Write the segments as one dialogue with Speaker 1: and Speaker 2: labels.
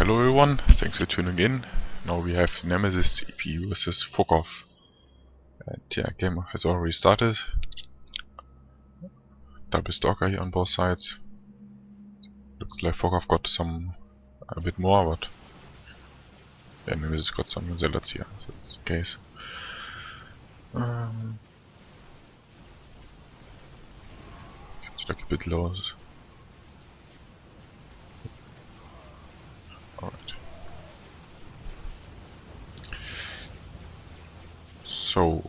Speaker 1: Hello everyone, thanks for tuning in. Now we have NemesisEP versus FOKOV. And yeah, game has already started. Double stalker here on both sides. Looks like FOKOV got a bit more, but yeah, Nemesis got some zealots here, so that's the case. It's like a bit low. Alright. So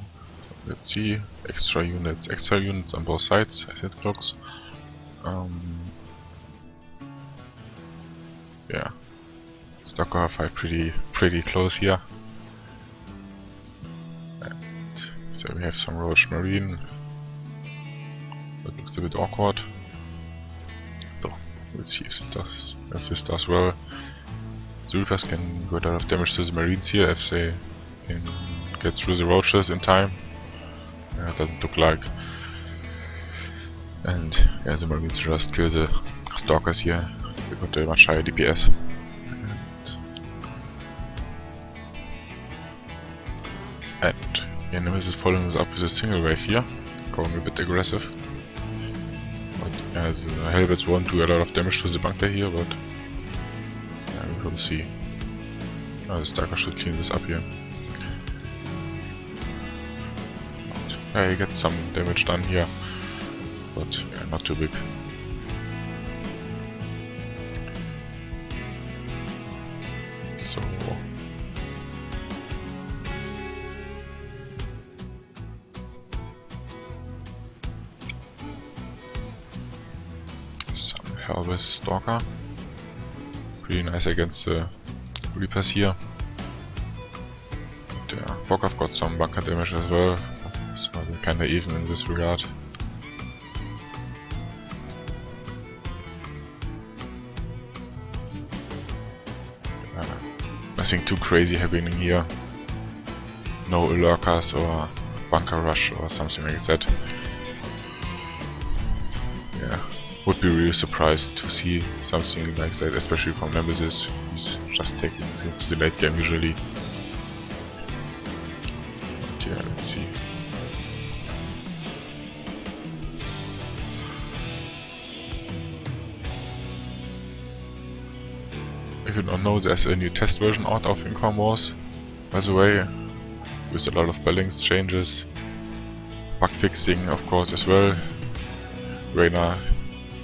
Speaker 1: let's see, extra units on both sides as it looks. Yeah, stalker fight pretty close here. And so we have some Roach Marine. That looks a bit awkward. So let's see if this does well. The Reapers can do a lot of damage to the Marines here if they can get through the roaches in time. It doesn't look like. And yeah, the Marines just kill the Stalkers here. They got a much higher DPS. And yeah, Nemesis is following this up with a single wave here, going a bit aggressive. But yeah, the Helvets won't do a lot of damage to the bunker here, but yeah, we will see. The Stalker should clean this up here. Yeah, he gets some damage done here, but yeah, not too big. So some Helvet Stalker, pretty nice against the Reapers here. And FOKOV got some bunker damage as well. So they're kinda even in this regard. Nothing too crazy happening here. No lurkers or bunker rush or something like that. Yeah, would be really surprised to see something like that, especially from Nemesis, who's just taking to the late game usually. But yeah, let's see. If you don't know, there's a new test version out of Income Wars, by the way, with a lot of balance changes, bug fixing of course as well. Rainer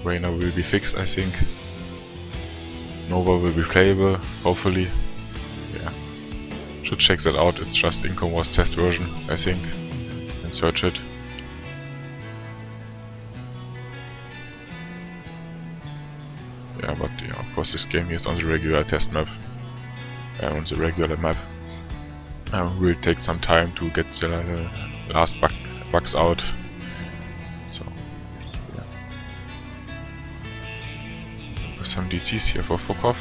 Speaker 1: will be fixed, I think. Nova will be playable, hopefully. Yeah, should check that out. It's just Income Wars test version, I think, and search it. Yeah, but yeah, of course this game here is on the regular test map, on the regular map. Will take some time to get the last bugs out. So yeah, some DTs here for FOKOV,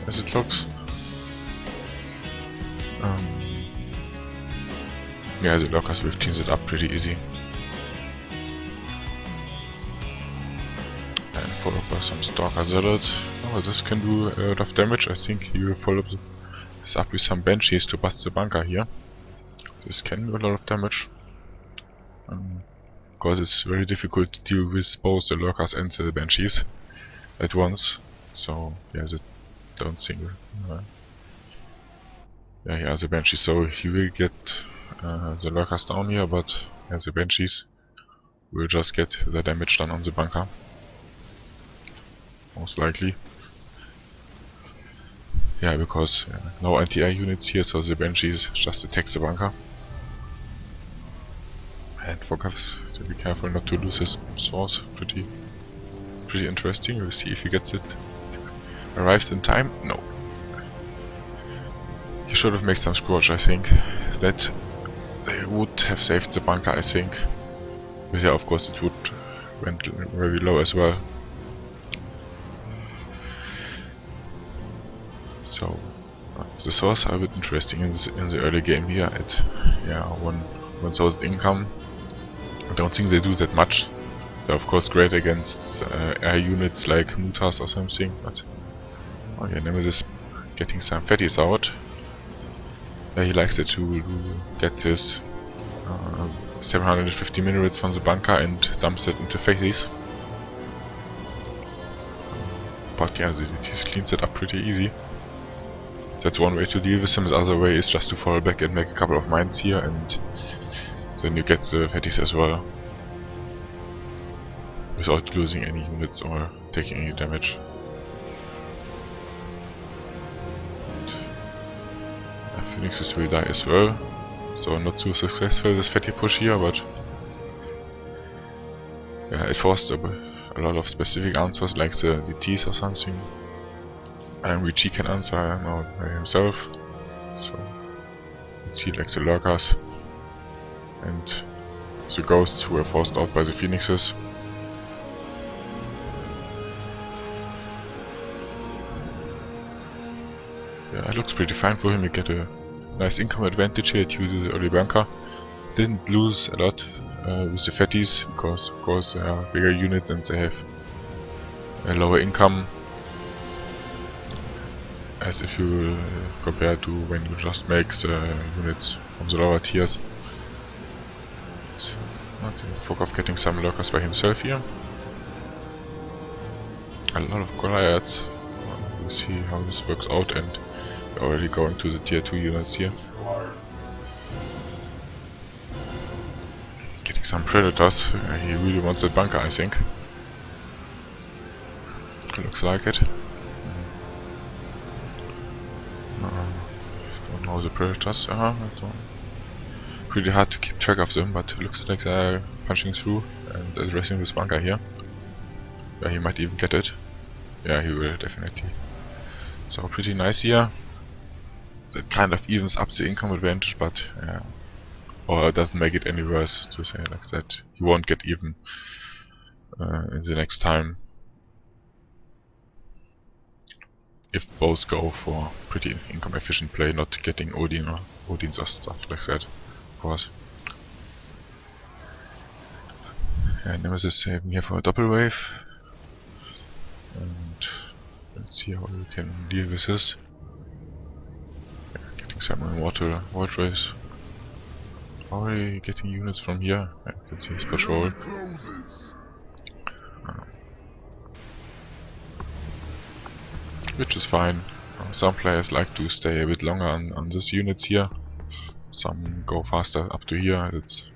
Speaker 1: as it looks. Yeah, the lurkers will clean it up pretty easy. And followed by some Stalker Zealot. Oh, this can do a lot of damage. I think he will follow this up with some Banshees to bust the bunker here. This can do a lot of damage. Because it's very difficult to deal with both the lurkers and the Banshees at once. So yeah, don't think. Yeah, he has the Banshees, so he will get the lurkers down here, but yeah, the Banshees will just get the damage done on the bunker. Most likely. Yeah, because no anti-air units here, so the Banshees just attack the bunker. And FOKOV to be careful not to lose his source. It's pretty interesting. We'll see if he gets it. Arrives in time? No. He should have made some Scourge, I think. That they would have saved the bunker, I think. But yeah, of course it would went very low as well. So the source are a bit interesting in the early game here at 1000 income. I don't think they do that much. They're of course great against air units like Mutas or something, but oh yeah, Nemesis getting some fatties out. He likes it to get this 750 minerals from the bunker and dumps it into fatties. But yeah, the DTs cleans it up pretty easy. That's one way to deal with him. The other way is just to fall back and make a couple of mines here, and then you get the fatties as well, without losing any units or taking any damage. Phoenixes will die as well, so not so successful this fatty push here, but yeah, it forced a lot of specific answers like the DTs or something, which he can answer now by himself. So let's see, like the lurkers and the ghosts who were forced out by the phoenixes. Yeah, it looks pretty fine for him. You get a nice income advantage here due to the early bunker. Didn't lose a lot with the fatties, because of course they are bigger units and they have a lower income, as if you compare to when you just make the units from the lower tiers. FOKOV getting some lurkers by himself here. A lot of Goliaths. We'll see how this works out, and we're already going to the tier 2 units here. Getting some predators. He really wants that bunker, I think. Looks like it. Don't know the predators. Pretty hard to keep track of them, but it looks like they're punching through and addressing this bunker here. Yeah, he might even get it. Yeah, he will definitely. So pretty nice here. That kind of evens up the income advantage, but or it doesn't make it any worse, to say like that. He won't get even in the next time, if both go for pretty income efficient play, not getting Odin or Odins or stuff like that, of course. Nemesis saving here for a double wave, and let's see how we can deal with this. Yeah, getting some immortal void rays. Already getting units from here. Yeah, you can see his patrol. Which is fine. Some players like to stay a bit longer on these units here. Some go faster up to here. It's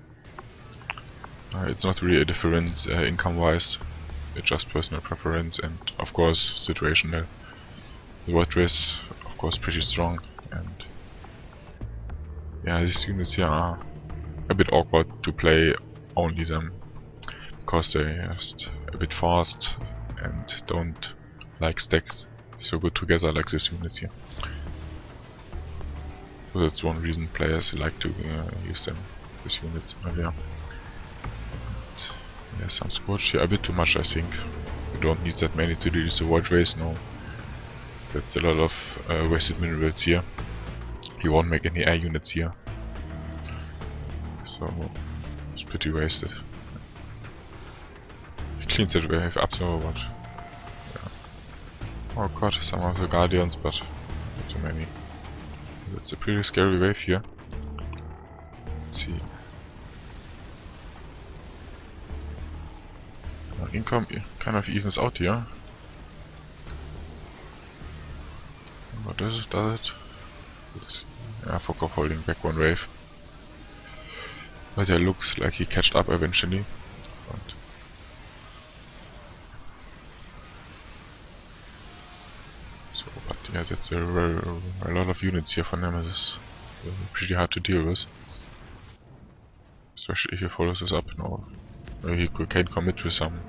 Speaker 1: not really a difference income wise. It's just personal preference and of course situational. The void rays, of course, pretty strong, and yeah, these units here are a bit awkward to play only them, because they're just a bit fast and don't like stacks so good together like these units here. So that's one reason players like to use them, these units earlier. Yeah, some Scorch here, a bit too much I think. You don't need that many to release the void rays, no. That's a lot of wasted minerals here. You won't make any air units here. So it's pretty wasted. He cleans that wave up so, but yeah. Oh god, some of the guardians, but not too many. That's a pretty scary wave here. Let's see. Income kind of evens out here. What does it? Yeah, FOKOV holding back one wave. But it looks like he catched up eventually. But yeah, that's a lot of units here for Nemesis. Pretty hard to deal with. Especially if he follows this up. No, he can commit with some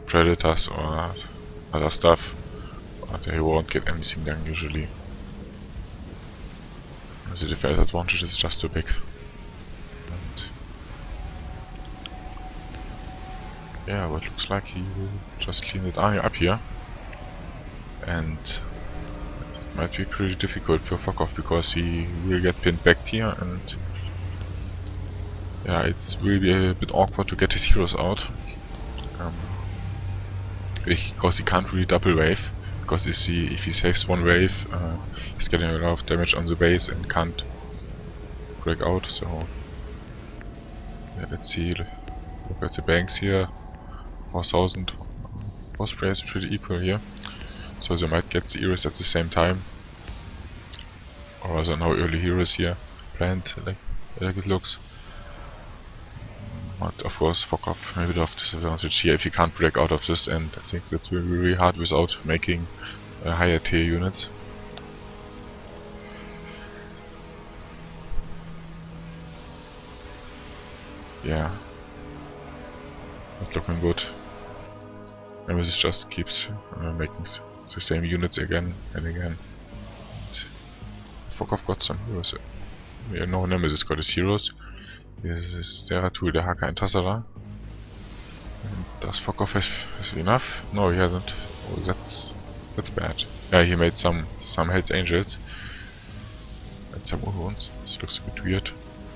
Speaker 1: predators or other stuff, but he won't get anything done usually. The defense advantage is just too big. And yeah, what looks like he will just clean that army up here, and it might be pretty difficult for FOKOV because he will get pinned back here, and yeah, it will be a bit awkward to get his heroes out. Because he can't really double wave, because if he saves one wave, he's getting a lot of damage on the base and can't break out. So yeah, let's see. Look at the banks here. 4000. Both players pretty equal here, so they might get the heroes at the same time, or rather now early heroes here planned, like it looks. But of course FOKOV maybe have disadvantage here if he can't break out of this, and I think that's really, really hard without making higher tier units. Yeah, not looking good. Nemesis just keeps making the same units again and again. And FOKOV got some heroes. Yeah, no, Nemesis got his heroes. This is Zeratul, the Haka, and Tassara. And does FOKOV have enough? No, he hasn't. Oh, that's bad. Yeah, he made some Hells Angels and some other ones. This looks a bit weird.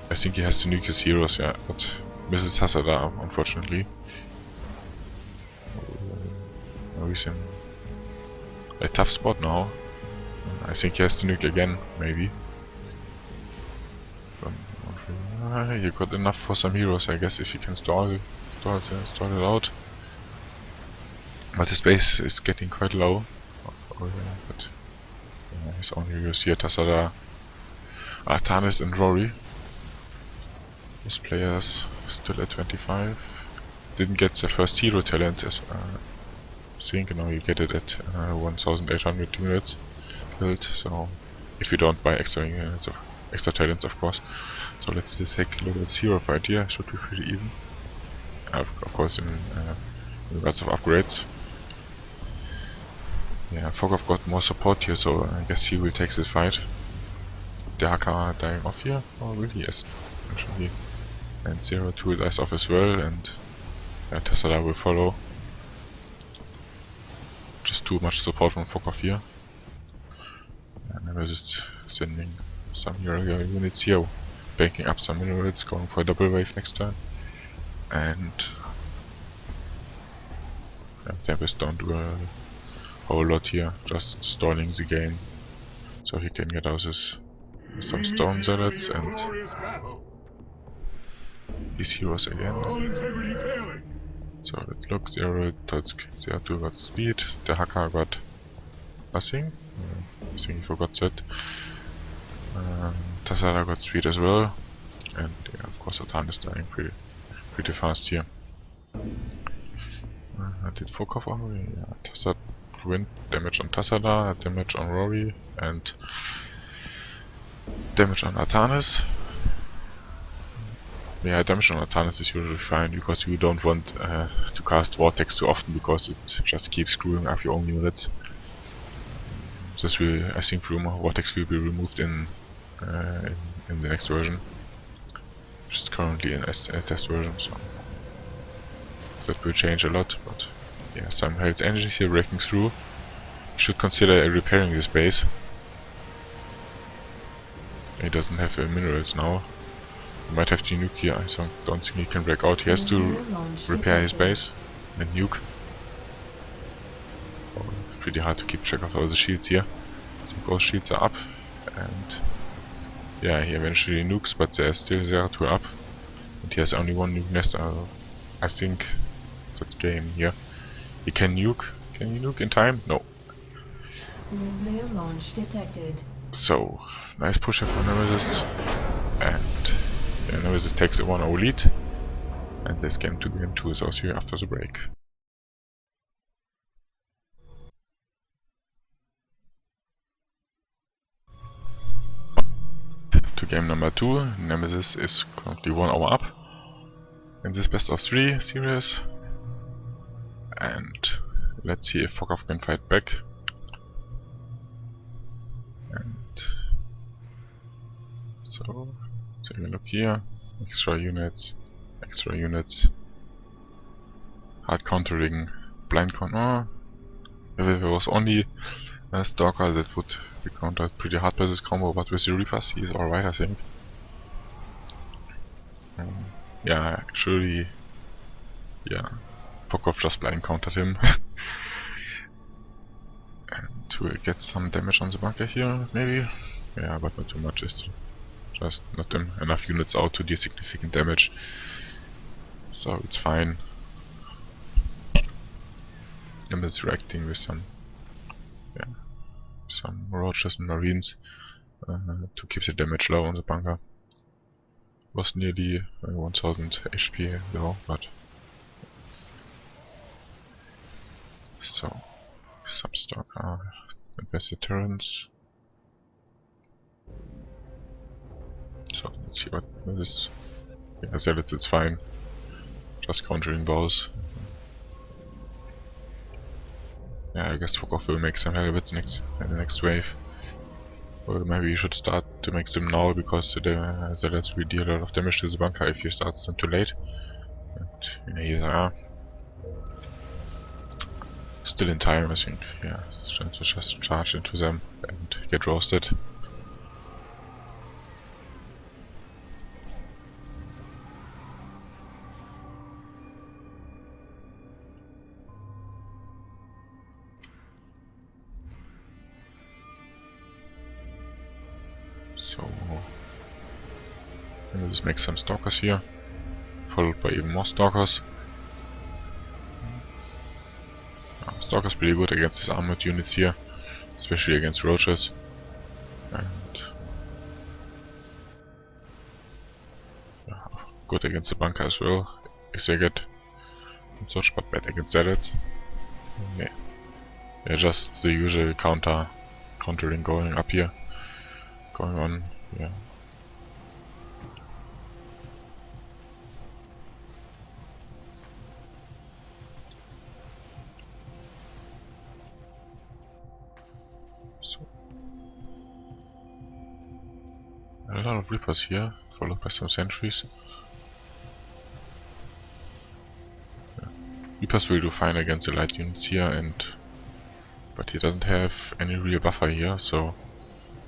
Speaker 1: I think he has to nuke his heroes, yeah, but misses Tassara, unfortunately. Now he's in a tough spot now. I think he has to nuke again, maybe. You got enough for some heroes, I guess, if you can stall it out. But his base is getting quite low. Oh yeah, but his own heroes here, Tassara, Artanis and Rory. Those players still at 25. Didn't get their first hero talent, as I think. Now you get it at 1800 units killed. So if you don't buy extra units of extra talents, of course. So let's take a look at this hero fight here. Should be pretty even. Of course, in regards of upgrades. Yeah, FOKOV got more support here, so I guess he will take this fight. The Haka dying off here? Oh, really? Yes, actually. And Zeratul dies off as well, and Tassara will follow. Just too much support from FOKOV here. And Nemesis sending some hero units here, banking up some minerals, going for a double wave next turn. And Tempest don't do a whole lot here, just stalling the game so he can get out his some stone zealots and his heroes again. So let's look. Zeratul got speed, the Haka got nothing. I think he forgot that. Tassara got speed as well, and yeah, of course Atan is dying pretty fast here. Did FOKOV already? Yeah, Tassara win damage on Tassara, damage on Rory, and damage on Artanis. Yeah, damage on Artanis is usually fine because you don't want to cast Vortex too often because it just keeps screwing up your own units. This will, I think, Vortex will be removed in the next version, which is currently in a test version, so that will change a lot. But yeah, some Hells Angels here breaking through. You should consider repairing this base. He doesn't have minerals now. He might have to nuke here. I don't think he can break out. He has to repair his base and nuke. Oh, pretty hard to keep track of all the shields here. So both shields are up, and yeah, he eventually nukes, but there's still Zeratul up, and he has only one nuke nest. I think that's game here. He can nuke. Can he nuke in time? No.
Speaker 2: Nuclear launch detected.
Speaker 1: So nice push for Nemesis, and yeah, Nemesis takes a 1-0 lead, and this game 2 is also here after the break. To game number 2, Nemesis is currently 1 hour up in this best of 3 series, and let's see if FOKOV can fight back. And so you look here, extra units, hard countering, blind counter. If it was only a Stalker, that would be countered pretty hard by this combo, but with the Reapers he's alright, I think. Yeah, actually, yeah, FOKOV just blind countered him. And to get some damage on the bunker here, maybe? Yeah, but not too much. It's just not enough units out to deal significant damage. So it's fine. I'm just reacting with some roaches and marines to keep the damage low on the bunker. Was nearly 1000 HP though, but so some stock invested turrets. So let's see what this is. Yeah, zealots, it's fine. Just countering those. Yeah, I guess FOKOV will make some helvets in the next wave. Or maybe you should start to make them now, because the zealots will deal a lot of damage to the bunker if you start them too late. And here they are. Still in time, I think. Yeah, it's trying to just charge into them and get roasted. So, we'll just make some stalkers here, followed by even more stalkers. Stalkers pretty good against these armored units here, especially against roaches. And good against the bunker as well, if they get such, but bad against zealots. Yeah, just the usual countering going up here. Going on, yeah. So a lot of Reapers here, followed by some sentries. Yeah. Reapers will do fine against the light units here, but he doesn't have any real buffer here, so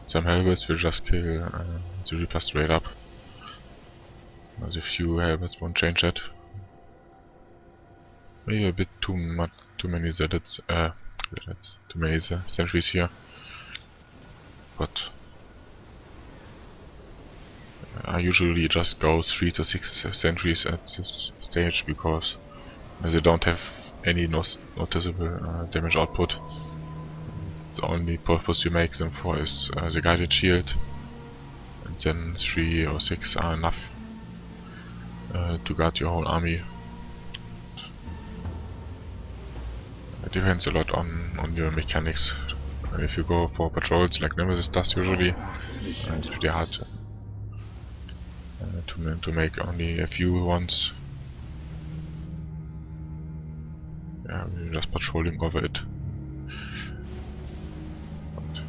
Speaker 1: some helvets will just kill the Reaper straight up. The few helvets won't change that. Maybe a bit too many zealots, too many sentries here. But I usually just go 3 to 6 sentries at this stage, because they don't have any noticeable damage output. The only purpose you make them for is the guided shield, and then 3 or 6 are enough to guard your whole army. It depends a lot on your mechanics. If you go for patrols like Nemesis does usually, it's pretty hard to make only a few ones. Yeah, we're just patrolling over it.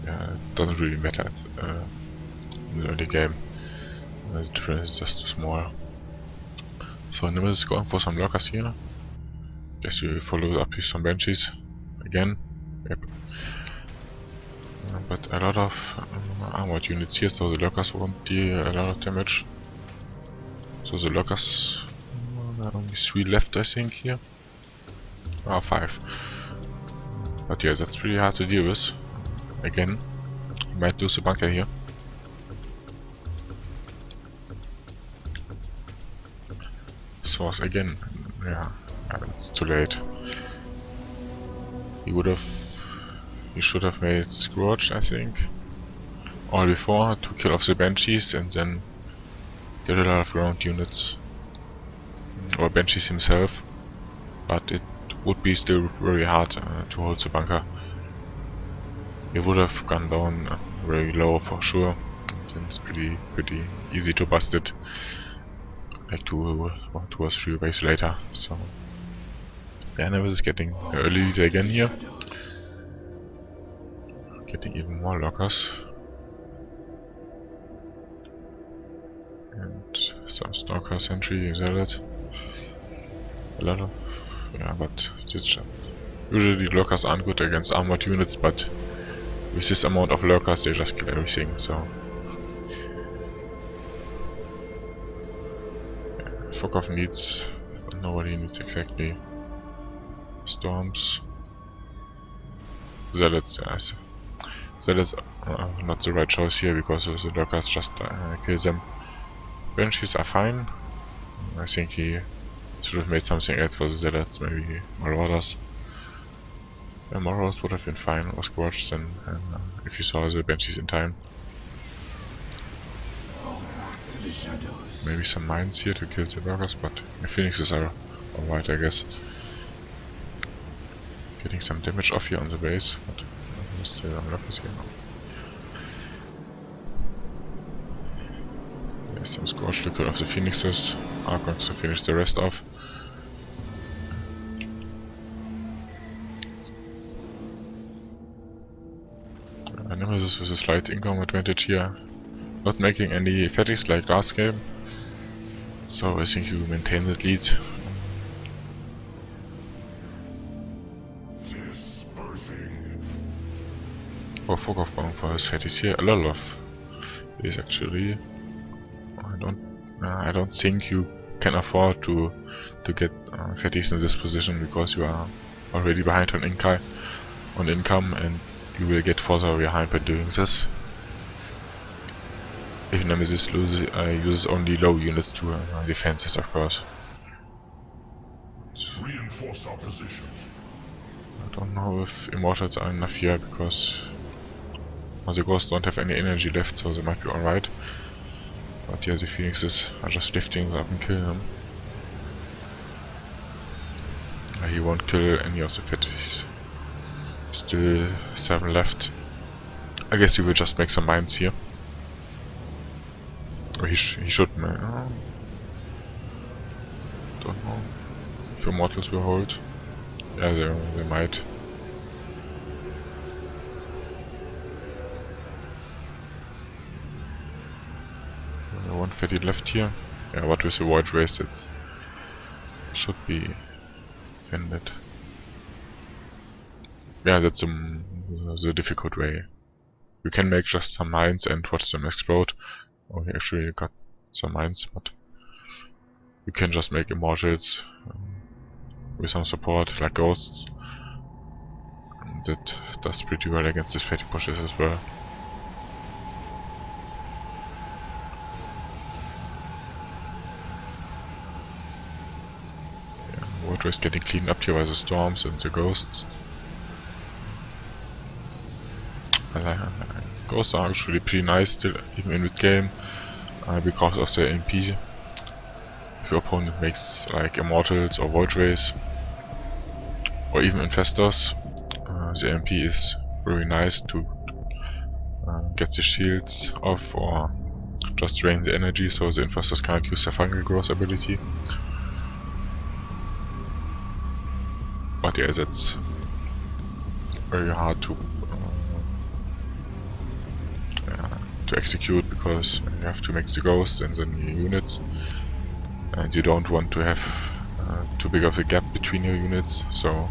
Speaker 1: Yeah, it doesn't really matter in the early game. The difference is just too small. So Nemesis is going for some lurkers here. Guess you follow up with some banshees again. Yep. But a lot of armored units here, so the lurkers won't deal a lot of damage. So the lurkers, there are only 3 left, I think, here. 5. But yeah, that's pretty hard to deal with. Again, you might lose the bunker here. Source again. Yeah, it's too late. You should have made Scourge, I think, all before, to kill off the banshees and then get a lot of ground units, or banshees himself. But it would be still very hard to hold the bunker. It would have gone down very low for sure. Then it's pretty easy to bust it, like 2 or 3 waves later. So yeah, Nemesis is getting early lead again here, getting even more lockers, and some stalker, sentry, zealot. A lot of but it's usually lockers aren't good against armored units, but with this amount of lurkers they just kill everything, so yeah, FOKOV needs, nobody needs exactly storms. Zealots, yes. that is not the right choice here, because the lurkers just kill them. Banshees are fine. I think he should have made something else for the zealots, maybe marauders. Yeah, marauders would have been fine, or squatch then, if you saw the banshees in time. Maybe some mines here to kill the lurkers, but the phoenixes are alright, I guess. Getting some damage off here on the base, but still some lurkers here now. There's some scorch to kill off the phoenixes. Archons to finish the rest off. Nemesis with a slight income advantage here. Not making any fatties like last game. So I think you maintain that lead. For FOKOV going for his fatties here. A lot of these actually. I don't think you can afford to get fatties in this position, because you are already behind on income, and you will get further behind by doing this. If Nemesis uses only low units to defenses, of course.
Speaker 3: Reinforce our positions.
Speaker 1: I don't know if immortals are enough here, because the ghosts don't have any energy left, so they might be alright. But yeah, the phoenixes are just lifting them up and killing them. He won't kill any of the fatties. Still 7 left. I guess he will just make some mines here. Or he should make. Don't know if immortals will hold. Yeah, they might. One fatty left here. Yeah, but with the void race it should be defended. Yeah, that's the difficult way. You can make just some mines and watch them explode. Oh, he actually got some mines, but you can just make immortals with some support, like ghosts. And that does pretty well against these fatty pushes as well. Yeah, water is getting cleaned up here by the storms and the ghosts. Ghosts are actually pretty nice still, even in mid-game, because of the MP. If your opponent makes like immortals or void rays, or even infestors, the MP is very nice to get the shields off or just drain the energy, so the infestors can't use their fungal growth ability. But yeah, that's very hard to execute, because you have to make the ghosts and the new units, and you don't want to have too big of a gap between your units. So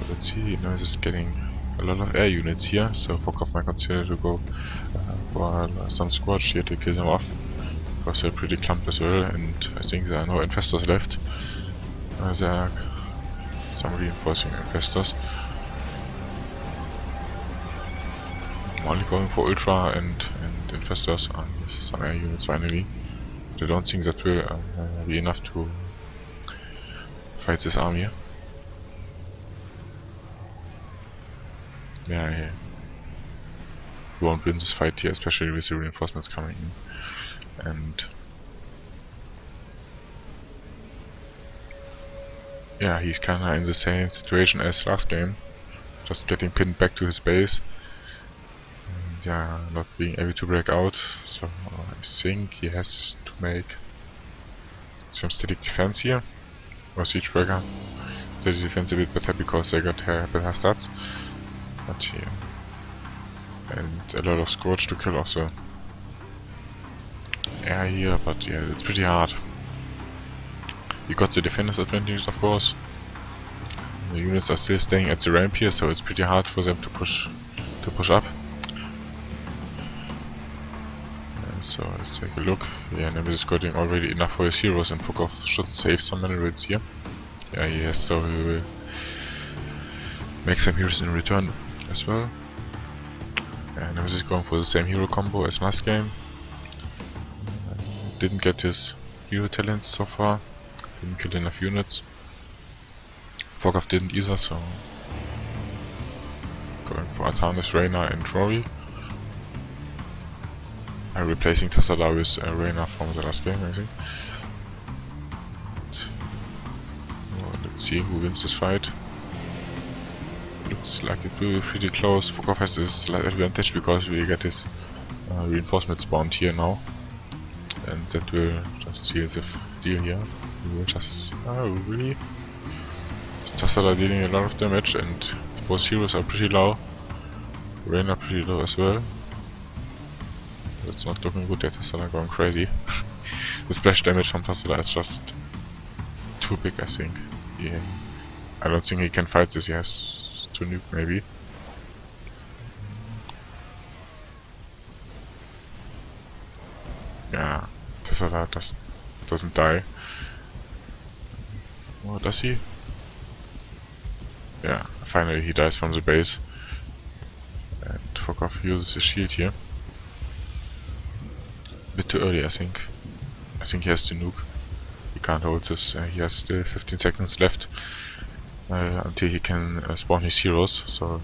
Speaker 1: let's see, Nemesis is getting a lot of air units here, so FOKOV might consider to go for some squads here to kill them off, because they're pretty clumped as well, and I think there are no infestors left. There are some reinforcing infestors. I'm only going for ultra and infestors. Some air units finally. I don't think that will be enough to fight this army. Yeah. We won't win this fight here, especially with the reinforcements coming in. And yeah, he's kinda in the same situation as last game, just getting pinned back to his base. Yeah, not being able to break out, so I think he has to make some static defense here, or siege breaker. Static defense a bit better because they got better stats, but here, and a lot of scourge to kill also air here, but yeah, it's pretty hard. You got the defenders advantage, of course. The units are still staying at the ramp here, so it's pretty hard for them to push up. So let's take a look. Yeah, Nemesis is getting already enough for his heroes, and FOKOV should save some minerals here. Yeah, he has, so he will make some heroes in return as well. And Nemesis is going for the same hero combo as last game. Didn't get his hero talents so far. Didn't kill enough units. FOKOV didn't either, so going for Atanis, Reyna and Rory. I'm replacing Tassala with Reyna from the last game, I think. Well, let's see who wins this fight. Looks like it will be pretty close. FOKOV has this slight advantage because we get this reinforcement spawned here now. And that will just seal the deal here. We will just... oh, really? Tassala dealing a lot of damage and both heroes are pretty low. Reyna pretty low as well. That's not looking good yet. Tassala going crazy. The splash damage from Tassala is just too big, I think. Yeah. I don't think he can fight this. He has to nuke maybe. Yeah, Tassala doesn't die. Oh, does he? Yeah, finally he dies from the base. And FOKOV uses his shield here. A bit too early, I think. I think he has to nuke. He can't hold this. He has still 15 seconds left until he can spawn his heroes. So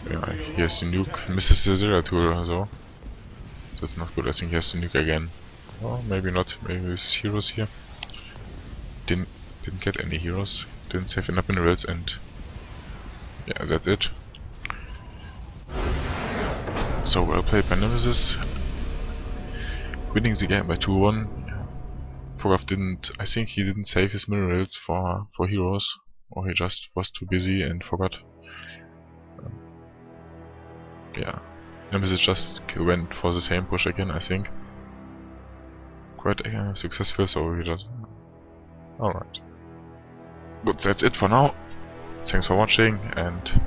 Speaker 1: yeah, he has to nuke. Misses the Zera tool or so. That's not good. I think he has to nuke again. Or maybe not. Maybe with heroes here. Didn't get any heroes. Didn't save enough minerals, and yeah, that's it. So well played by Nemesis. Winning the game by 2-1. FOKOV didn't. I think he didn't save his minerals for heroes, or he just was too busy and forgot. Yeah, Nemesis just went for the same push again. I think quite successful. So he just. Alright. Good. That's it for now. Thanks for watching and